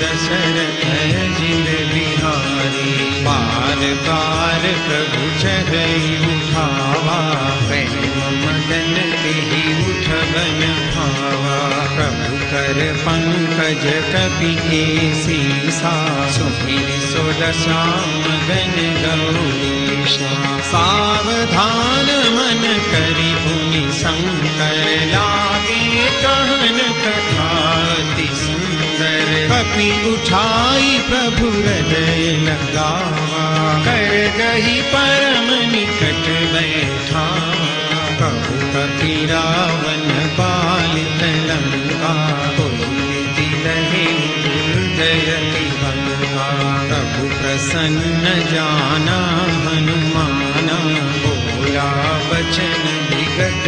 दशरथ जिन बिहारी। बार बार प्रभु चढ़ई उठावा, प्रेम मदन तेहि उठबन भावा। प्रभु कर पंकज कपि केसीसा, सुमिर सोदसा मगन गौरीशा। सावधान मन करि पुनि शंकर, लागे कहन कथा अति सुंदर। कपि उठाई प्रभु हृदय लगावा, कर गही परम निकट बैठावा। प्रभु कपि रावण पालित लंका, पुलकित रहे हृदय भंगा। प्रभु प्रसन्न जाना हनुमाना, बोला वचन विगत